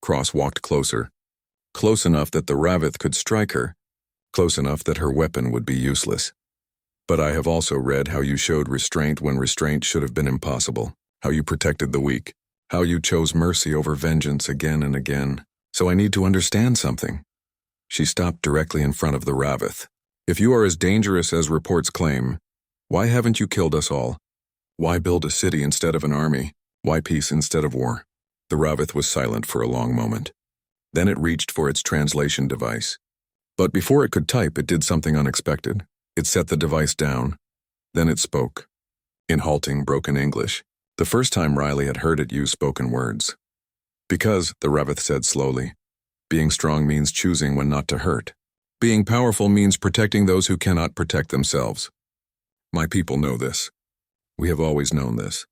Cross walked closer. Close enough that the Ravith could strike her. Close enough that her weapon would be useless. "But I have also read how you showed restraint when restraint should have been impossible. How you protected the weak. How you chose mercy over vengeance again and again. So I need to understand something." She stopped directly in front of the Ravith. "If you are as dangerous as reports claim, why haven't you killed us all? Why build a city instead of an army? Why peace instead of war?" The Ravith was silent for a long moment. Then it reached for its translation device. But before it could type, it did something unexpected. It set the device down. Then it spoke. In halting, broken English. The first time Riley had heard it use spoken words. "Because," the Ravith said slowly, "being strong means choosing when not to hurt. Being powerful means protecting those who cannot protect themselves. My people know this. We have always known this.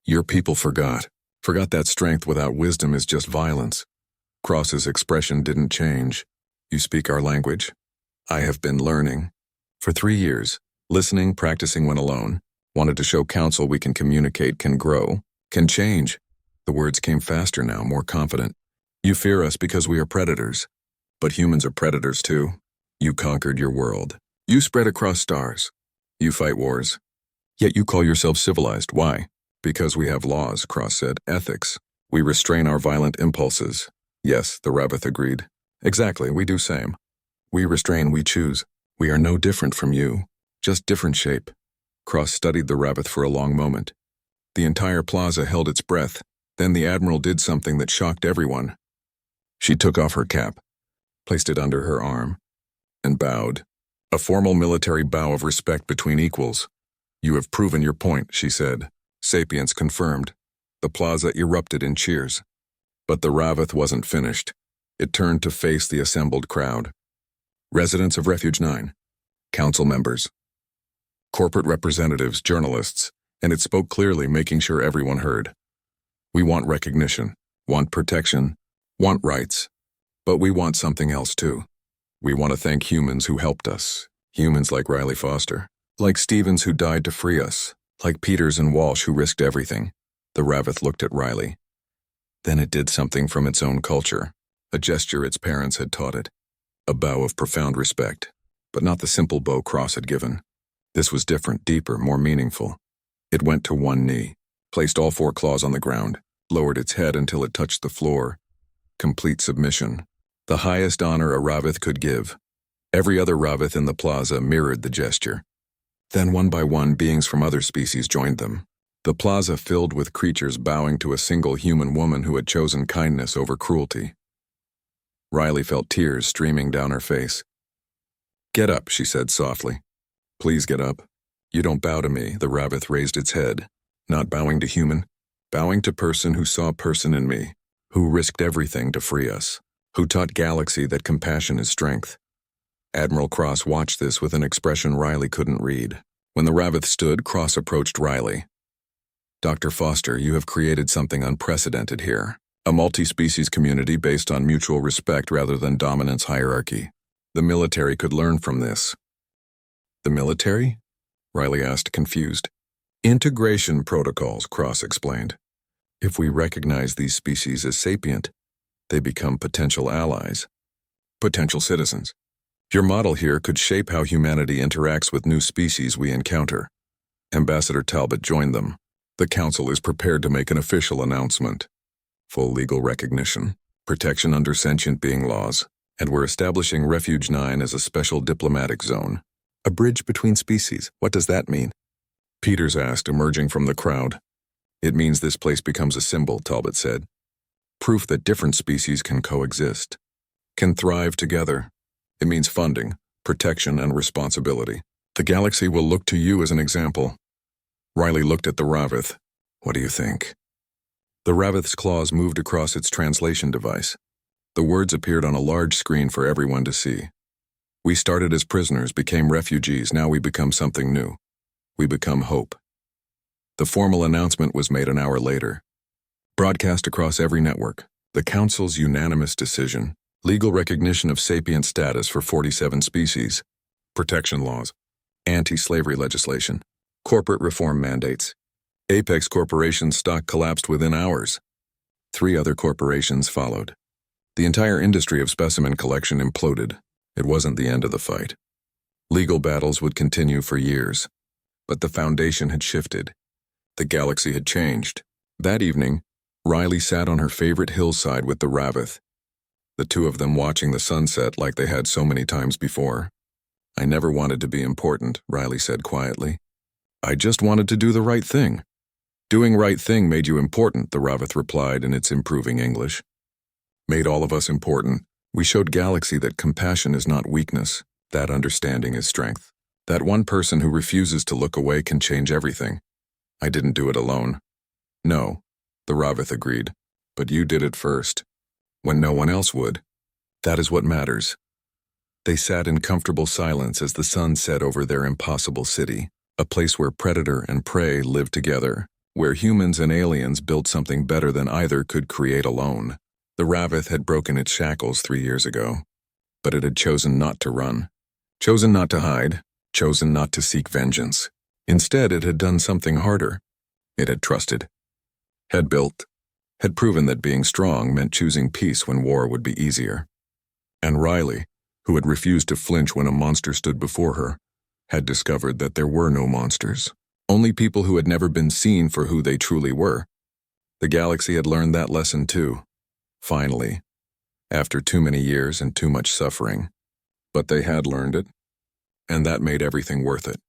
Your people forgot that strength without wisdom is just violence." Cross's expression didn't change. "You speak our language?" "I have been learning. For 3 years. Listening, practicing when alone. Wanted to show council we can communicate, can grow, can change." The words came faster now, more confident. "You fear us because we are predators. But humans are predators too. You conquered your world. You spread across stars. You fight wars. Yet you call yourself civilized. Why?" "Because we have laws," Cross said. "Ethics. We restrain our violent impulses." "Yes," the Ravith agreed. "Exactly, we do same. We restrain, we choose. We are no different from you. Just different shape." Cross studied the Ravith for a long moment. The entire plaza held its breath. Then the Admiral did something that shocked everyone. She took off her cap, placed it under her arm, and bowed. A formal military bow of respect between equals. "You have proven your point," she said. "Sapience confirmed." The plaza erupted in cheers. But the Ravith wasn't finished. It turned to face the assembled crowd. Residents of Refuge 9, council members, corporate representatives, journalists, and it spoke clearly, making sure everyone heard. "We want recognition. want protection, want rights. But we want something else too. We want to thank humans who helped us. Humans like Riley Foster. Like Stevens who died to free us. Like Peters and Walsh who risked everything. The Ravith looked at Riley. Then it did something from its own culture. A gesture its parents had taught it. A bow of profound respect. But not the simple bow Cross had given. This was different, deeper, more meaningful. It went to one knee, placed all 4 claws on the ground, lowered its head until it touched the floor. Complete submission. The highest honor a Ravith could give. Every other Ravith in the plaza mirrored the gesture. Then one by one, beings from other species joined them. The plaza filled with creatures bowing to a single human woman who had chosen kindness over cruelty. Riley felt tears streaming down her face. "Get up," she said softly. "Please get up. You don't bow to me." The Ravith raised its head, not bowing to human, bowing to person who saw person in me, who risked everything to free us, who taught Galaxy that compassion is strength. Admiral Cross watched this with an expression Riley couldn't read. When the Ravith stood, Cross approached Riley. "Dr. Foster, you have created something unprecedented here. A multi-species community based on mutual respect rather than dominance hierarchy. The military could learn from this." "The military?" Riley asked, confused. "Integration protocols," Cross explained. "If we recognize these species as sapient, they become potential allies. Potential citizens. Your model here could shape how humanity interacts with new species we encounter." Ambassador Talbot joined them. "The Council is prepared to make an official announcement. Full legal recognition, protection under sentient being laws, and we're establishing Refuge 9 as a special diplomatic zone." "A bridge between species, what does that mean?" Peters asked, emerging from the crowd. "It means this place becomes a symbol," Talbot said. "Proof that different species can coexist, can thrive together. It means funding, protection, and responsibility. The Galaxy will look to you as an example." Riley looked at the Ravith. "What do you think?" The Ravith's claws moved across its translation device. The words appeared on a large screen for everyone to see. "We started as prisoners, became refugees, now we become something new. We become hope." The formal announcement was made an hour later. Broadcast across every network. The Council's unanimous decision. Legal recognition of sapient status for 47 species. Protection laws. Anti-slavery legislation. Corporate reform mandates. Apex Corporation's stock collapsed within hours. 3 other corporations followed. The entire industry of specimen collection imploded. It wasn't the end of the fight. Legal battles would continue for years. But the foundation had shifted. The Galaxy had changed. That evening, Riley sat on her favorite hillside with the Ravith. The 2 of them watching the sunset like they had so many times before. "I never wanted to be important," Riley said quietly. "I just wanted to do the right thing." "Doing right thing made you important," the Ravith replied in its improving English. "Made all of us important. We showed Galaxy that compassion is not weakness, that understanding is strength. That one person who refuses to look away can change everything. I didn't do it alone." "No," the Ravith agreed, "but you did it first. When no one else would. That is what matters." They sat in comfortable silence as the sun set over their impossible city, a place where predator and prey lived together, where humans and aliens built something better than either could create alone. The Ravith had broken its shackles 3 years ago, but it had chosen not to run, chosen not to hide, chosen not to seek vengeance. Instead, it had done something harder. It had trusted, had built, had proven that being strong meant choosing peace when war would be easier. And Riley, who had refused to flinch when a monster stood before her, had discovered that there were no monsters, only people who had never been seen for who they truly were. The Galaxy had learned that lesson too, finally, after too many years and too much suffering. But they had learned it, and that made everything worth it.